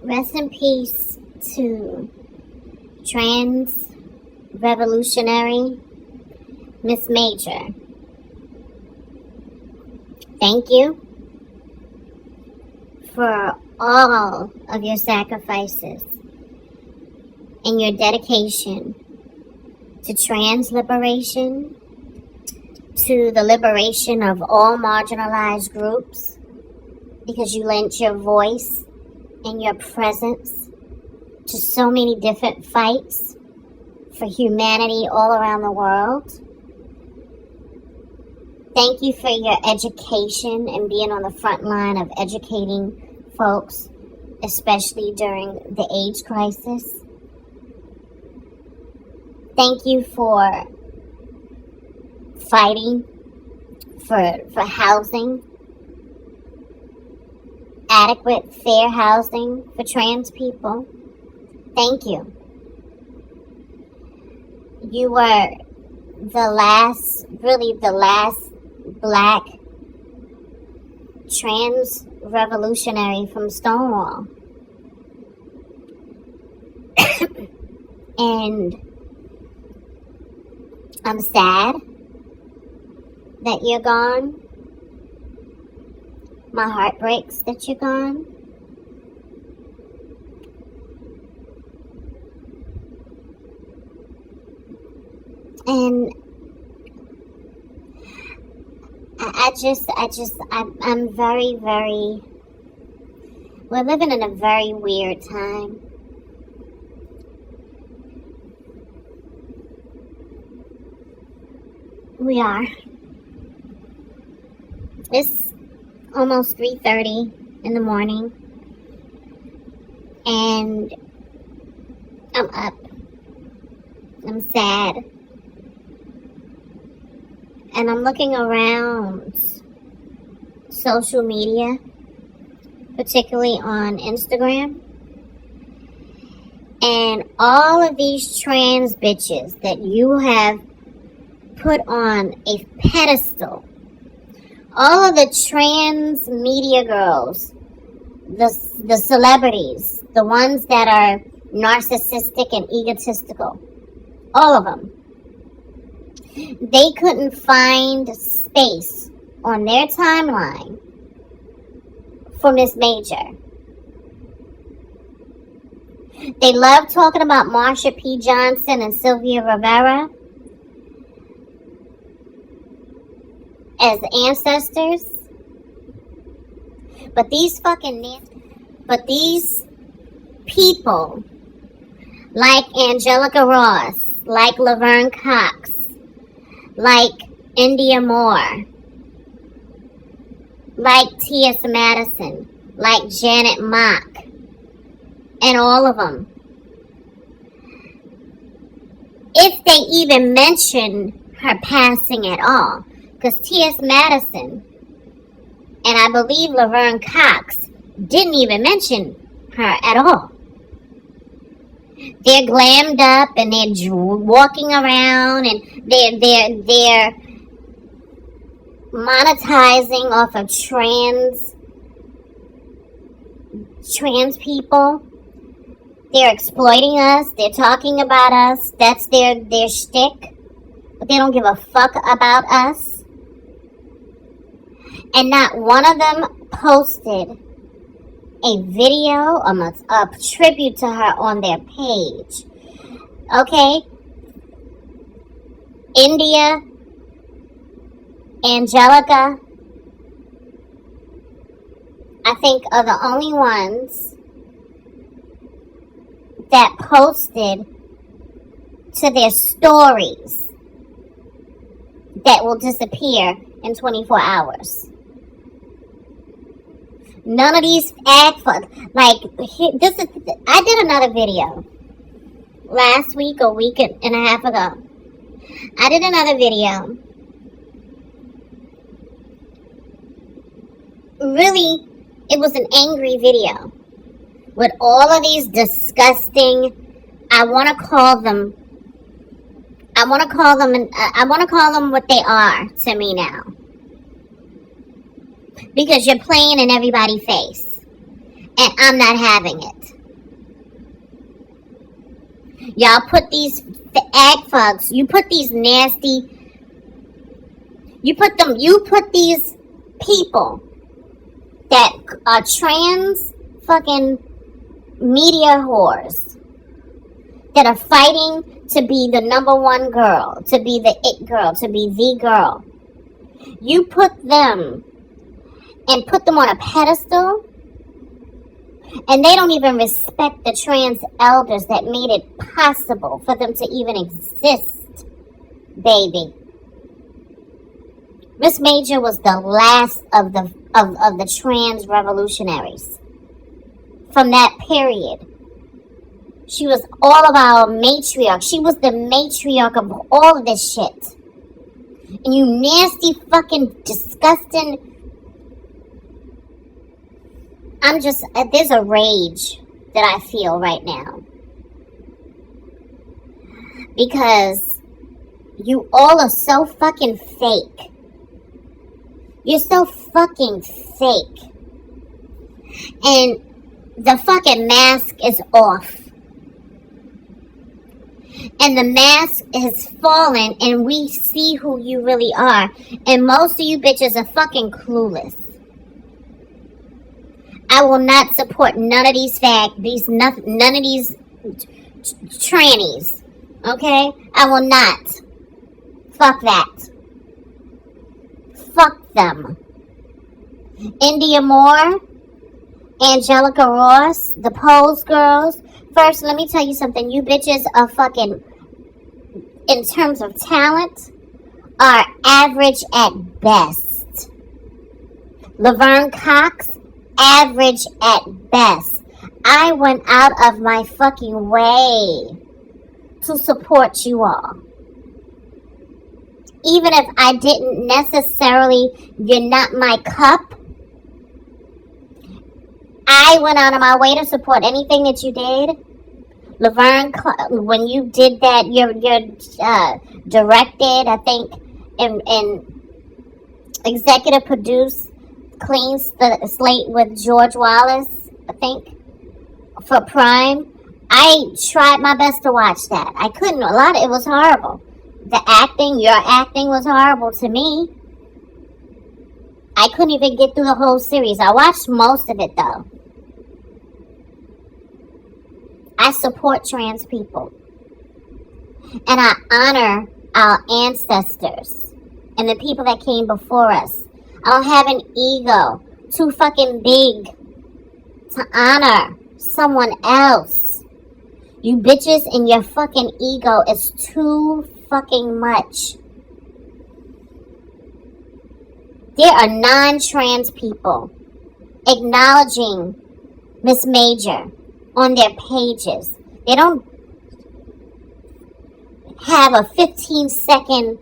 Rest in peace to trans revolutionary Miss Major. Thank you for all of your sacrifices and your dedication to trans liberation, to the liberation of all marginalized groups, because you lent your voice and your presence to so many different fights for humanity all around the world. Thank you for your education and being on the front line of educating folks, especially during the AIDS crisis. Thank you for fighting for housing, adequate, fair housing for trans people. Thank you. You were the last Black trans revolutionary from Stonewall. And I'm sad that you're gone. My heart breaks that you're gone. And I'm very, very, we're living in a very weird time. We are. It's almost 3:30 in the morning, and I'm up. I'm sad. And I'm looking around social media, particularly on Instagram, and all of these trans bitches that you have put on a pedestal, all of the trans media girls, the celebrities, the ones that are narcissistic and egotistical, all of them, they couldn't find space on their timeline for Miss Major. They love talking about Marsha P. Johnson and Sylvia Rivera as ancestors. But these people like Angelica Ross, like Laverne Cox, like India Moore, like T.S. Madison, like Janet Mock, and all of them, if they even mention her passing at all, because T.S. Madison and I believe Laverne Cox didn't even mention her at all. They're glammed up and they're walking around and they're monetizing off of trans people. They're exploiting us. They're talking about us. That's their shtick. But they don't give a fuck about us. And not one of them posted a video, a tribute to her on their page. Okay? India, Angelica, I think are the only ones that posted to their stories that will disappear in 24 hours. None of these I did another video last week or week and a half ago. I did another video. Really, it was an angry video with all of these disgusting, I want to call them what they are to me now. Because you're playing in everybody's face. And I'm not having it. Y'all put these ag fucks, you put these nasty, you put these people that are trans fucking media whores that are fighting to be the number one girl, to be the it girl, to be the girl. You put them and put them on a pedestal, and they don't even respect the trans elders that made it possible for them to even exist, baby. Miss Major was the last of the trans revolutionaries from that period. She was all of our matriarch. She was the matriarch of all of this shit. And you nasty fucking disgusting... there's a rage that I feel right now. Because you all are so fucking fake. You're so fucking fake. And the fucking mask is off. And the mask has fallen and we see who you really are. And most of you bitches are fucking clueless. I will not support none of these none of these trannies. Okay? I will not. Fuck that. Fuck them. India Moore, Angelica Ross, the Pose Girls. First, let me tell you something. You bitches are fucking, in terms of talent, are average at best. Laverne Cox, average at best. I went out of my fucking way to support you all. Even if I didn't necessarily, you're not my cup, I went out of my way to support anything that you did. Laverne, when you did that, you directed, I think, and executive produced Clean Slate with George Wallace, I think, for Prime. I tried my best to watch that. I couldn't. It was horrible. The acting, your acting was horrible to me. I couldn't even get through the whole series. I watched most of it, though. I support trans people. And I honor our ancestors and the people that came before us. I don't have an ego too fucking big to honor someone else. You bitches and your fucking ego is too fucking much. There are non-trans people acknowledging Miss Major on their pages. They don't have a 15-second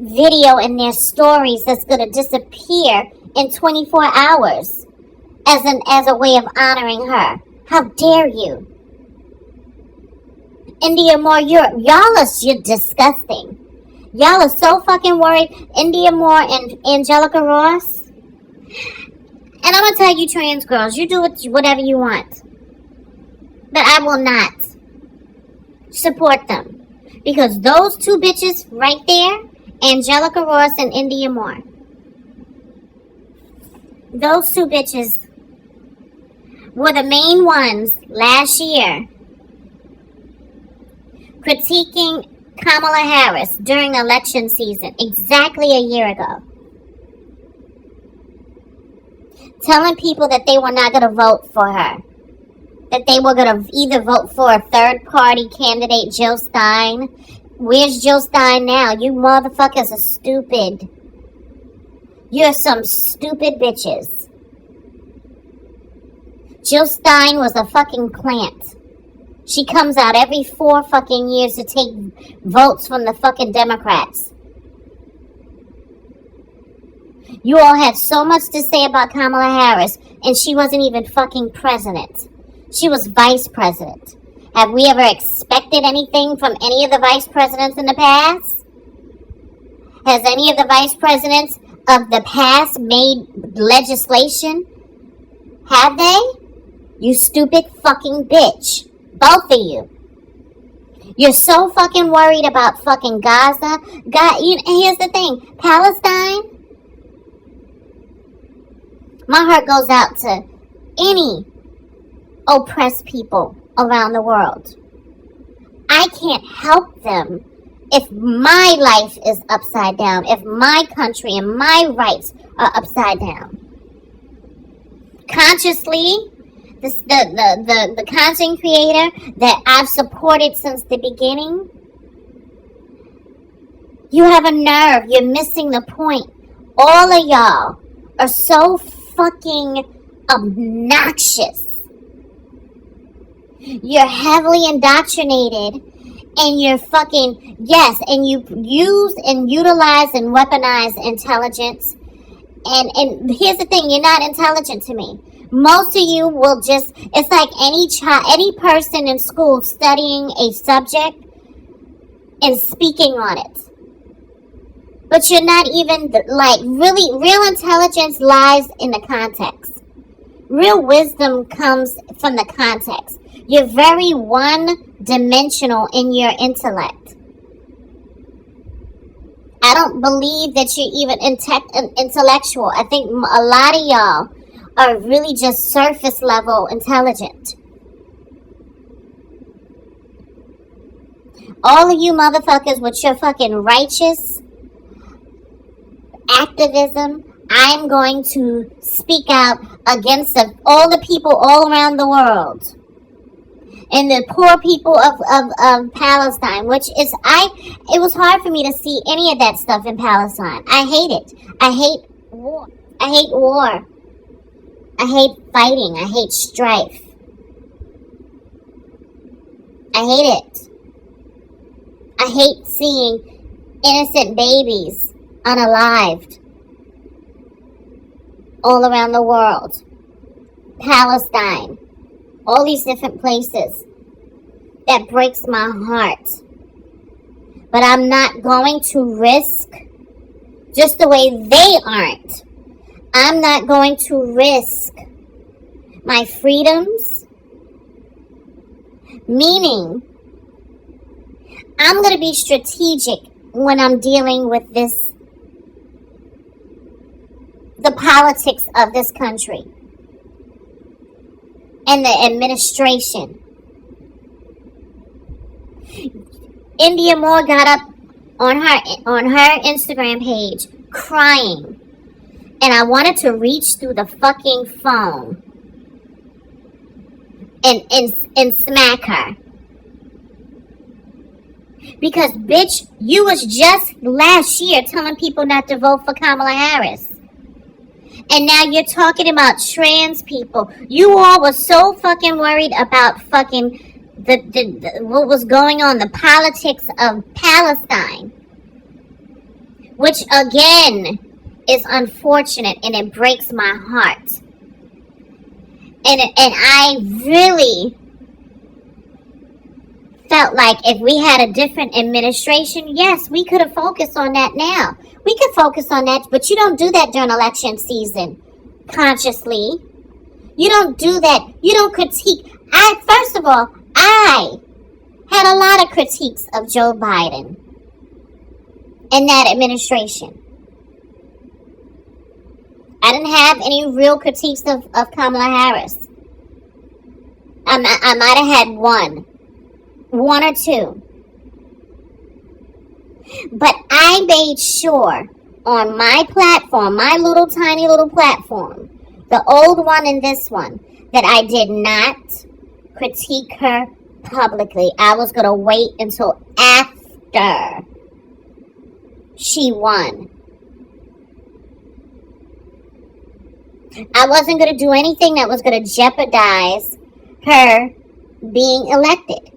video in their stories that's going to disappear in 24 hours as a way of honoring her. How dare you? India Moore, you're disgusting. Y'all are so fucking worried. India Moore and Angelica Ross. And I'm going to tell you, trans girls, you do whatever you want. But I will not support them. Because those two bitches right there, Angelica Ross and India Moore, those two bitches were the main ones last year critiquing Kamala Harris during election season, exactly a year ago. Telling people that they were not going to vote for her. That they were going to either vote for a third-party candidate, Jill Stein. Where's Jill Stein now? You motherfuckers are stupid. You're some stupid bitches. Jill Stein was a fucking plant. She comes out every 4 fucking years to take votes from the fucking Democrats. You all had so much to say about Kamala Harris, and she wasn't even fucking president. She was vice president. Have we ever expected anything from any of the vice presidents in the past? Has any of the vice presidents of the past made legislation? Have they? You stupid fucking bitch. Both of you. You're so fucking worried about fucking Gaza. Here's the thing. Palestine, my heart goes out to any oppressed people around the world. I can't help them if my life is upside down, if my country and my rights are upside down. Consciously, the content creator that I've supported since the beginning, you have a nerve. You're missing the point. All of y'all are so fucking obnoxious. You're heavily indoctrinated, and you're fucking, yes, and you use and utilize and weaponize intelligence. And here's the thing, you're not intelligent to me. Most of you will just, it's like any person in school studying a subject and speaking on it. But you're not even, like, really, real intelligence lies in the context. Real wisdom comes from the context. You're very one-dimensional in your intellect. I don't believe that you're even intellectual. I think a lot of y'all are really just surface level intelligent. All of you motherfuckers with your fucking righteous activism, I'm going to speak out against all the people all around the world. And the poor people of Palestine, which is, it was hard for me to see any of that stuff in Palestine. I hate it. I hate war. I hate war. I hate fighting. I hate strife. I hate it. I hate seeing innocent babies unalived all around the world. Palestine. All these different places. That breaks my heart. But I'm not going to risk, just the way they aren't, I'm not going to risk my freedoms. Meaning, I'm going to be strategic when I'm dealing with the politics of this country. And the administration. India Moore got up on her Instagram page crying, and I wanted to reach through the fucking phone and smack her. Because bitch, you was just last year telling people not to vote for Kamala Harris. And now you're talking about trans people. You all were so fucking worried about fucking what was going on, the politics of Palestine. Which again is unfortunate, and it breaks my heart. And I really felt like if we had a different administration, yes, we could have focused on that now. We could focus on that, but you don't do that during election season consciously. You don't do that. You don't critique. First of all, I had a lot of critiques of Joe Biden and that administration. I didn't have any real critiques of Kamala Harris. I might have had one or two. But I made sure on my platform, my little tiny little platform, the old one and this one, that I did not critique her publicly. I was going to wait until after she won. I wasn't going to do anything that was going to jeopardize her being elected.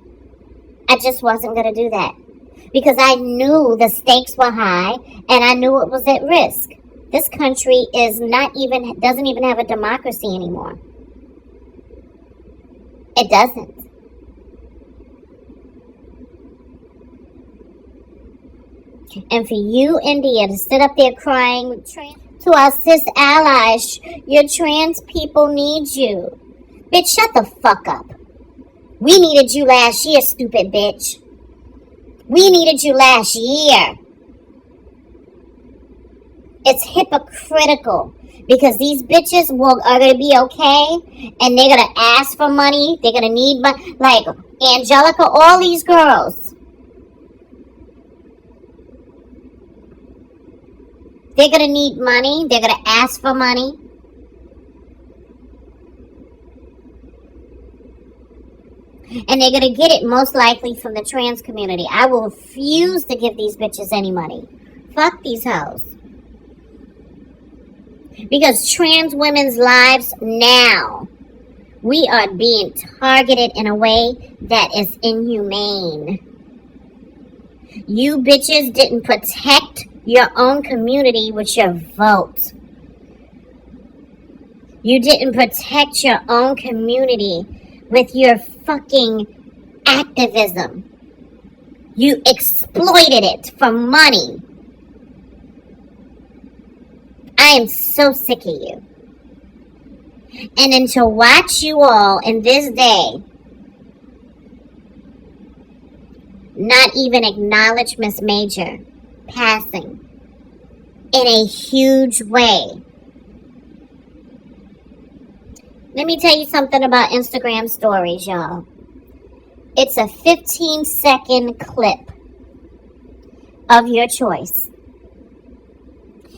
I just wasn't going to do that. Because I knew the stakes were high, and I knew it was at risk. This country doesn't even have a democracy anymore. It doesn't. And for you, India, to sit up there crying to our cis allies, your trans people need you. Bitch, shut the fuck up. We needed you last year, stupid bitch. We needed you last year. It's hypocritical because these bitches are going to be okay and they're going to ask for money. They're going to need money. Like Angelica, all these girls. They're going to need money. They're going to ask for money. And they're going to get it most likely from the trans community. I will refuse to give these bitches any money. Fuck these hoes. Because trans women's lives now, we are being targeted in a way that is inhumane. You bitches didn't protect your own community with your vote. You didn't protect your own community with your fucking activism. You exploited it for money. I am so sick of you. And then to watch you all in this day not even acknowledge Miss Major passing in a huge way. Let me tell you something about Instagram stories, y'all. It's a 15-second clip of your choice.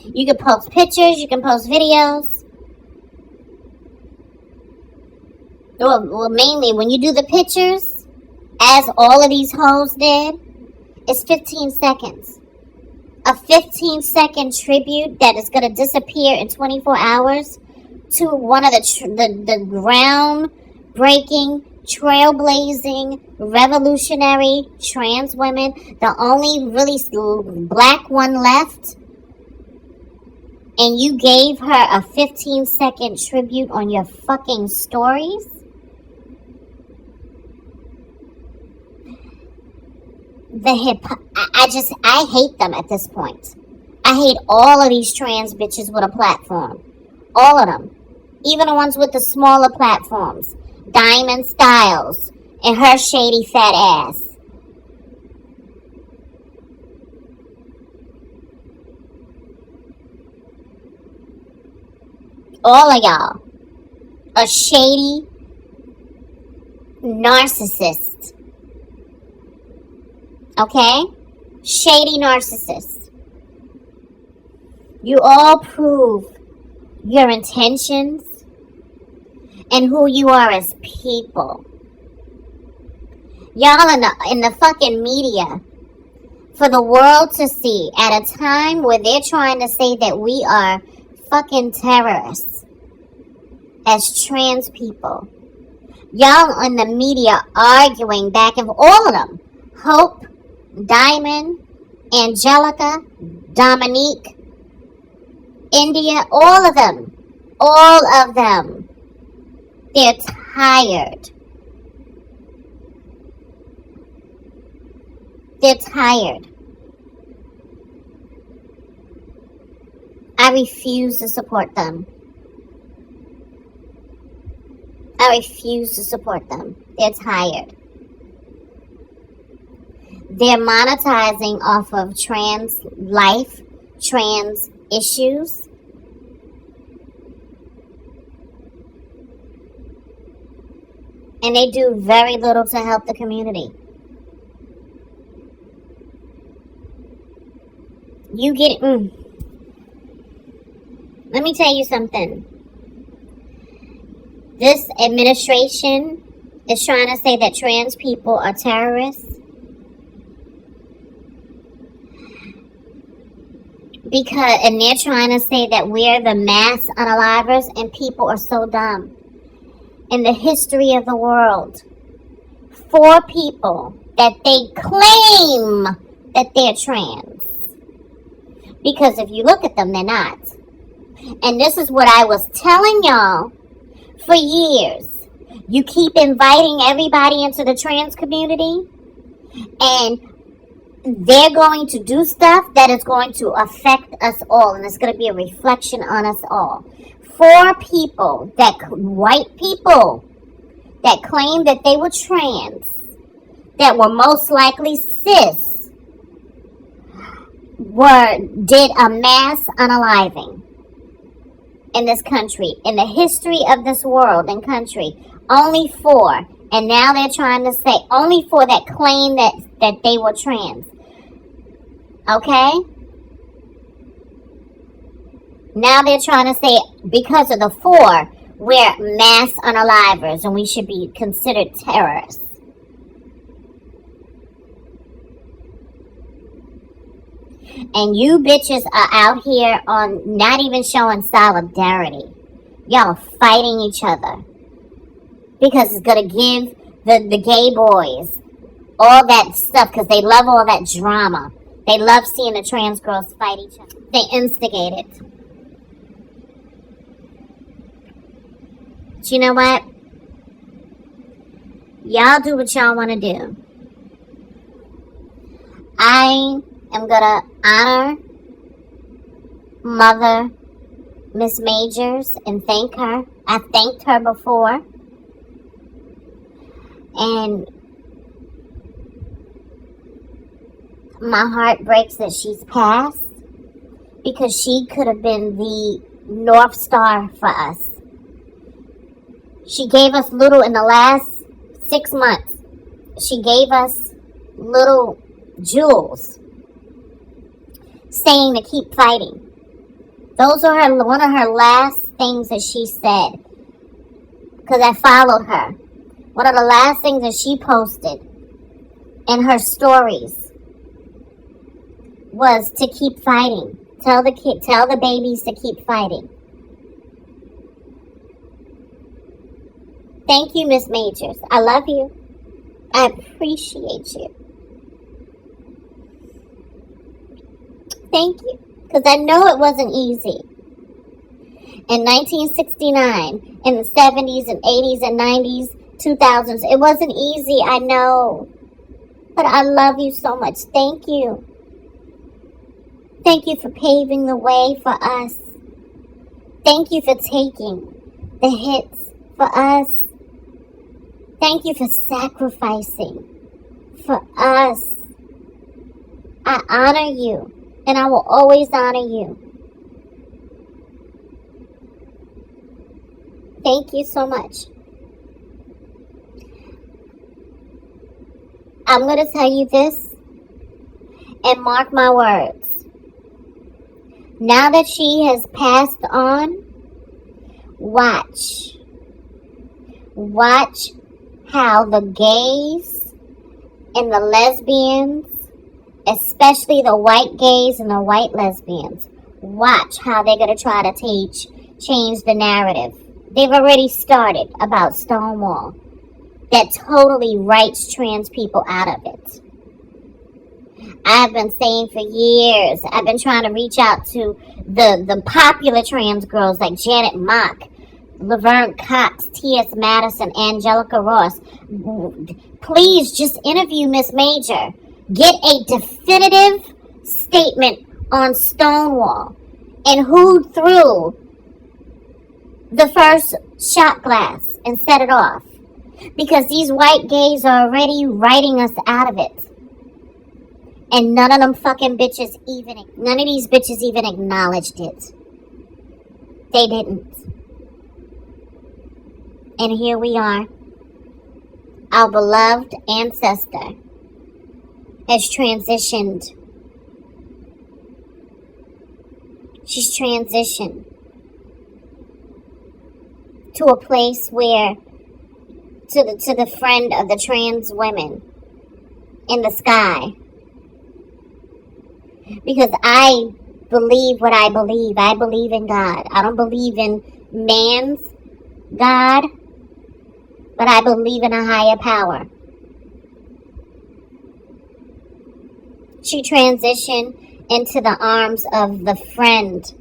You can post pictures, you can post videos. Well, mainly when you do the pictures, as all of these hoes did, it's 15 seconds. A 15-second tribute that is going to disappear in 24 hours to one of the groundbreaking, trailblazing, revolutionary trans women, the only really black one left. And you gave her a 15-second tribute on your fucking stories? I hate them at this point. I hate all of these trans bitches with a platform. All of them. Even the ones with the smaller platforms. Diamond Styles and her shady fat ass. All of y'all are shady narcissists. Okay? Shady narcissists. You all prove your intentions and who you are as people. Y'all in the fucking media for the world to see at a time where they're trying to say that we are fucking terrorists as trans people. Y'all in the media arguing back and forth, all of them. Hope, Diamond, Angelica, Dominique, India, all of them. All of them. They're tired. They're tired. I refuse to support them. I refuse to support them. They're tired. They're monetizing off of trans life, trans issues. And they do very little to help the community. You get Let me tell you something. This administration is trying to say that trans people are terrorists. And they're trying to say that we're the mass unalivers, and people are so dumb. In the history of the world, 4 people that they claim that they're trans. Because if you look at them, they're not. And this is what I was telling y'all for years. You keep inviting everybody into the trans community, and they're going to do stuff that is going to affect us all, and it's going to be a reflection on us all. 4 people, white people, that claimed that they were trans, that were most likely cis, did a mass unaliving in this country, in the history of this world and country. Only 4. And now they're trying to say only 4 that claim that they were trans. Okay? Now they're trying to say because of the 4, we're mass unalivers and we should be considered terrorists. And you bitches are out here on not even showing solidarity. Y'all are fighting each other. Because it's going to give the gay boys all that stuff. Because they love all that drama. They love seeing the trans girls fight each other. They instigate it. But you know what? Y'all do what y'all want to do. I am going to honor Mother Miss Majors and thank her. I thanked her before. And my heart breaks that she's passed because she could have been the North Star for us. She gave us little in the last 6 months. She gave us little jewels saying to keep fighting. Those are one of her last things that she said because I followed her. One of the last things that she posted in her stories was to keep fighting. Tell the babies to keep fighting. Thank you, Miss Majors. I love you. I appreciate you. Thank you. Because I know it wasn't easy. In 1969, in the 70s and 80s and 90s, 2000s. It wasn't easy, I know. But I love you so much. Thank you. Thank you for paving the way for us. Thank you for taking the hits for us. Thank you for sacrificing for us. I honor you, and I will always honor you. Thank you so much. I'm going to tell you this, and mark my words. Now that she has passed on, watch how the gays and the lesbians, especially the white gays and the white lesbians, watch how they're going to try to change the narrative. They've already started about Stonewall. That totally writes trans people out of it. I've been saying for years, I've been trying to reach out to the popular trans girls like Janet Mock, Laverne Cox, T.S. Madison, Angelica Ross. Please just interview Miss Major. Get a definitive statement on Stonewall and who threw the first shot glass and set it off. Because these white gays are already writing us out of it. And none of these bitches even acknowledged it. They didn't. And here we are. Our beloved ancestor has transitioned. She's transitioned to a place where to the friend of the trans women in the sky. Because I believe what I believe. I believe in God. I don't believe in man's God, but I believe in a higher power. She transitioned into the arms of the friend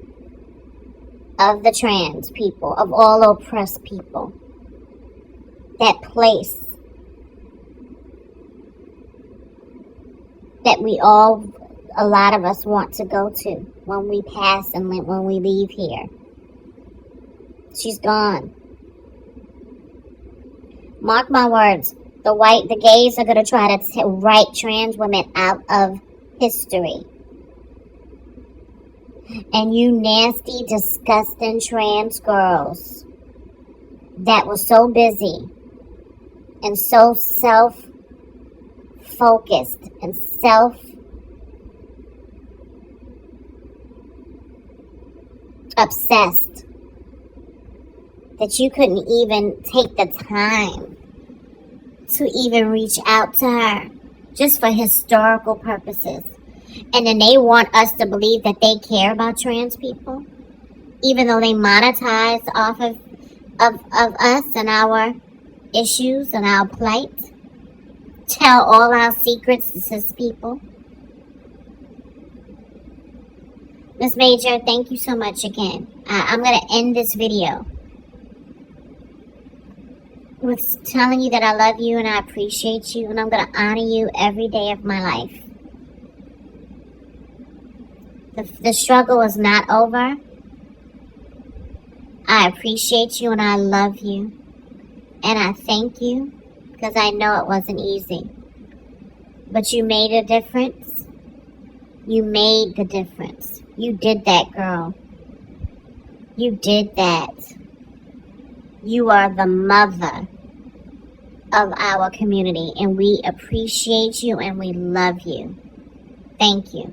of the trans people, of all oppressed people. That place that a lot of us want to go to when we pass and when we leave here. She's gone. Mark my words, the gays are going to try to write trans women out of history. And you nasty, disgusting trans girls that were so busy and so self-focused and self-obsessed that you couldn't even take the time to even reach out to her just for historical purposes. And then they want us to believe that they care about trans people, even though they monetize off of us and our issues and our plight. Tell all our secrets to cis people. Miss Major, thank you so much again. I'm going to end this video with telling you that I love you and I appreciate you, and I'm going to honor you every day of my life. The struggle is not over. I appreciate you and I love you. And I thank you because I know it wasn't easy. But you made a difference. You made the difference. You did that, girl. You did that. You are the mother of our community, and we appreciate you and we love you. Thank you.